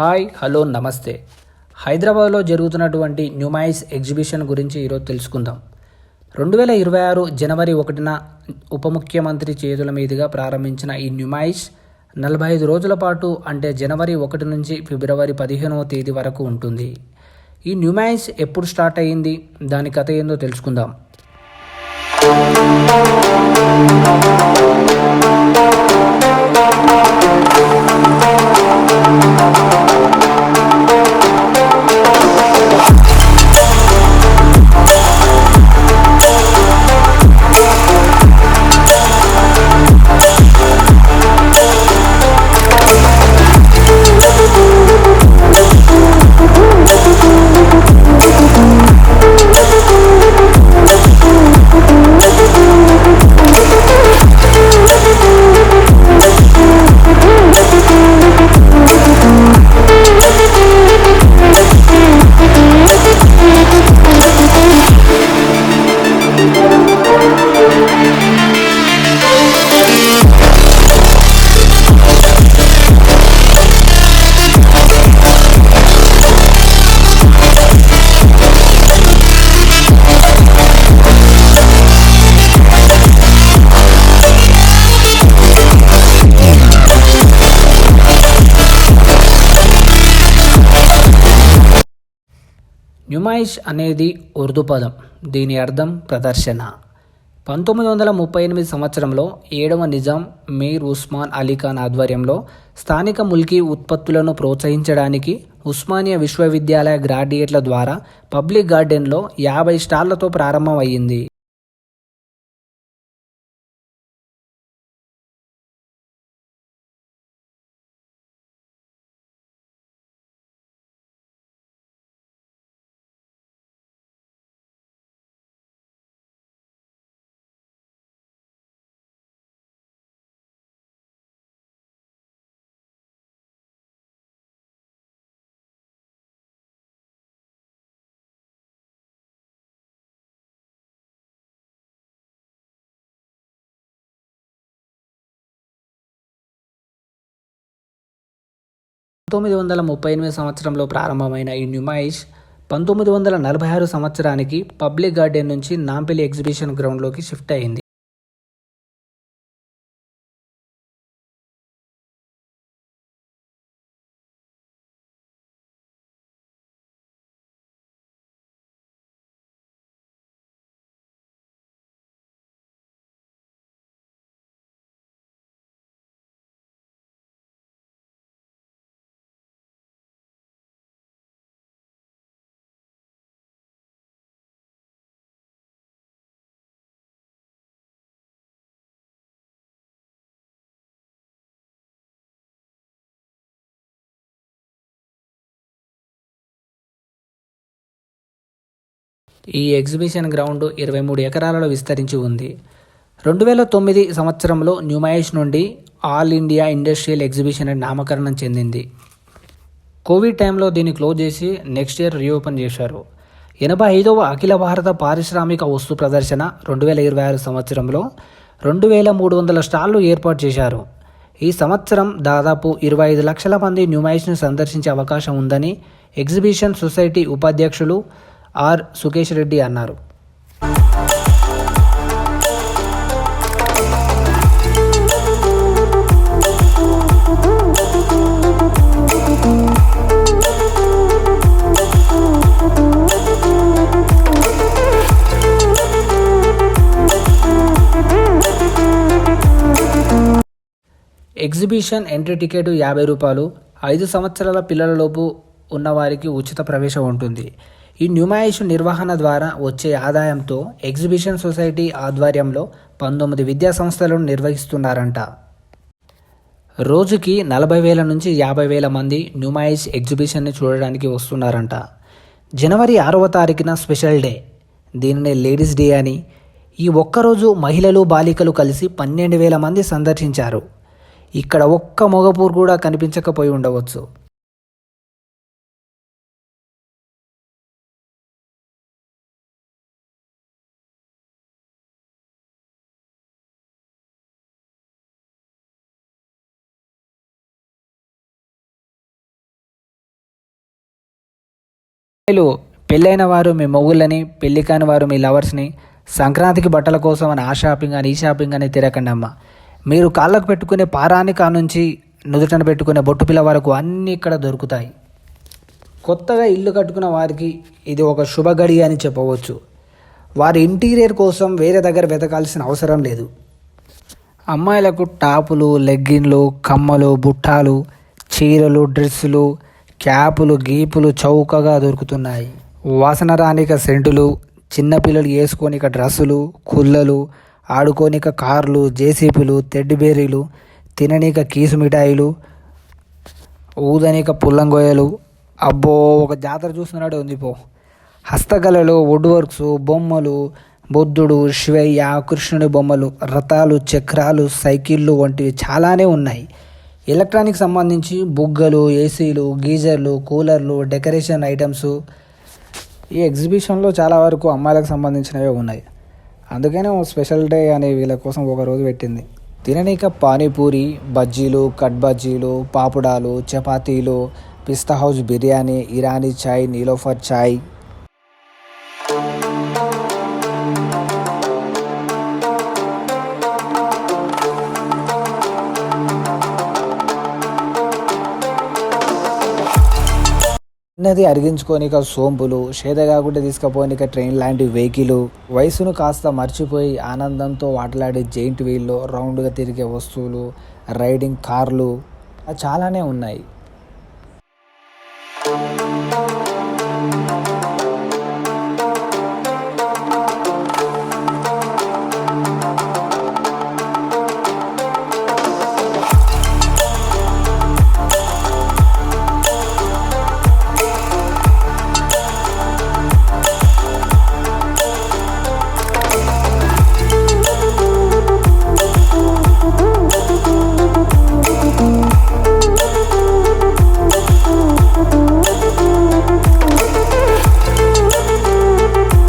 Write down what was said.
Hi hello నమస్తే. హైదరాబాద్లో జరుగుతున్నటువంటి న్యూమైస్ ఎగ్జిబిషన్ గురించి ఈరోజు తెలుసుకుందాం. 2026 జనవరి 1న ఉప ముఖ్యమంత్రి చేతుల మీదుగా ప్రారంభించిన ఈ న్యూమైస్ 45 రోజుల పాటు అంటే జనవరి 1 నుంచి ఫిబ్రవరి 15వ తేదీ వరకు ఉంటుంది. ఈ న్యూమైస్ ఎప్పుడు స్టార్ట్ అయ్యింది, దాని కథ ఏందో తెలుసుకుందాం. న్యూమైస్ అనేది ఉర్దూ పదం. దీని అర్థం ప్రదర్శన. 1938 సంవత్సరంలో 7వ నిజాం మీర్ ఉస్మాన్ అలీ ఖాన్ ఆధ్వర్యంలో స్థానిక ముల్కీ ఉత్పత్తులను ప్రోత్సహించడానికి ఉస్మానియా విశ్వవిద్యాలయ గ్రాడ్యుయేట్ల ద్వారా పబ్లిక్ గార్డెన్లో 50 స్టాళ్లతో ప్రారంభం అయ్యింది. పంతొమ్మిది వందల 38 సంవత్సరంలో ప్రారంభమైన ఈ న్యూమైస్ 1946 సంవత్సరానికి పబ్లిక్ గార్డెన్ నుంచి నాంపల్లి ఎగ్జిబిషన్ గ్రౌండ్లోకి షిఫ్ట్ అయింది. ఈ ఎగ్జిబిషన్ గ్రౌండ్ 23 ఎకరాలలో విస్తరించి ఉంది. 2009 సంవత్సరంలో న్యూమైస్ నుండి ఆల్ ఇండియా ఇండస్ట్రియల్ ఎగ్జిబిషన్ అని నామకరణం చెందింది. కోవిడ్ టైంలో దీన్ని క్లోజ్ చేసి నెక్స్ట్ ఇయర్ రీఓపెన్ చేశారు. 85వ అఖిల భారత పారిశ్రామిక వస్తు ప్రదర్శన 2026 సంవత్సరంలో 2300 స్టాళ్లు ఏర్పాటు చేశారు. ఈ సంవత్సరం దాదాపు 25 లక్షల మంది న్యూమైస్ను సందర్శించే అవకాశం ఉందని ఎగ్జిబిషన్ సొసైటీ ఉపాధ్యక్షులు ఆర్ సుకేష్ రెడ్డి అన్నారు. ఎగ్జిబిషన్ ఎంట్రీ టికెట్ 50 రూపాయలు. 5 సంవత్సరాల పిల్లలలోపు ఉన్నవారికి ఉచిత ప్రవేశం ఉంటుంది. ఈ న్యూమైస్ నిర్వహణ ద్వారా వచ్చే ఆదాయంతో ఎగ్జిబిషన్ సొసైటీ ఆధ్వర్యంలో 19 విద్యా సంస్థలను నిర్వహిస్తున్నారంట. రోజుకి 40,000 నుంచి 50,000 మంది న్యూమైస్ ఎగ్జిబిషన్ని చూడడానికి వస్తున్నారంట. జనవరి 6వ తారీఖున స్పెషల్ డే, దీనినే లేడీస్ డే అని, ఈ ఒక్కరోజు మహిళలు బాలికలు కలిసి 12,000 మంది సందర్శించారు. ఇక్కడ ఒక్క మగపూర్ కూడా కనిపించకపోయి ఉండవచ్చు. వీళ్ళు పెళ్ళైన వారు మీ మొగుళ్ళని, పెళ్లి కాని వారు మీ లవర్స్ని సంక్రాంతికి బట్టల కోసం అని ఆ షాపింగ్ అని ఈ షాపింగ్ అని తిరగకండి అమ్మ. మీరు కాళ్ళకు పెట్టుకునే పారాని నుంచి నుదుటన పెట్టుకునే బొట్టు పిల్ల వరకు అన్నీ ఇక్కడ దొరుకుతాయి. కొత్తగా ఇల్లు కట్టుకున్న వారికి ఇది ఒక శుభగడి అని చెప్పవచ్చు. వారి ఇంటీరియర్ కోసం వేరే దగ్గర వెతకాల్సిన అవసరం లేదు. అమ్మాయిలకు టాపులు, లెగ్గిన్లు, కమ్మలు, బుట్టాలు, చీరలు, డ్రెస్సులు, క్యాపులు, గీపులు చౌకగా దొరుకుతున్నాయి. వాసన రానిక సెంటులు, చిన్నపిల్లలు వేసుకోనిక డ్రెస్సులు, కుల్లలు, ఆడుకోనిక కార్లు, జేసీపీలు, తెడ్డిబేరీలు, తిననీక కీసు మిఠాయిలు, ఊదనిక పుల్లంగొయ్యలు. అబ్బో, ఒక జాతర చూస్తున్నాడే ఉంది పో. హస్తకళలు, వుడ్ వర్క్స్, బొమ్మలు, బుద్ధుడు, శివయ్య, కృష్ణుని బొమ్మలు, రథాలు, చక్రాలు, సైకిళ్ళు వంటివి చాలానే ఉన్నాయి. ఎలక్ట్రానిక్ సంబంధించి బుగ్గలు, ఏసీలు, గీజర్లు, కూలర్లు, డెకరేషన్ ఐటమ్స్ ఈ ఎగ్జిబిషన్లో చాలా వరకు అమ్మాయిలకు సంబంధించినవే ఉన్నాయి. అందుకనే స్పెషల్ డే అని వీళ్ళ కోసం ఒక రోజు పెట్టింది. తిననీక పానీపూరి, బజ్జీలు, కట్ బజ్జీలు, పాపుడాలు, చపాతీలు, పిస్తా హౌస్ బిర్యానీ, ఇరానీ చాయ్, నీలోఫర్ చాయ్. చిన్నది అరిగించుకోనిక సోంపులు, కాకుండా తీసుకుపోనిక ట్రైన్ లాంటి వెహికల్, వయసును కాస్త మర్చిపోయి ఆనందంతో వాటలాడే జెయింట్ వీల్లో రౌండ్గా తిరిగే వస్తువులు, రైడింగ్ కార్లు చాలానే ఉన్నాయి.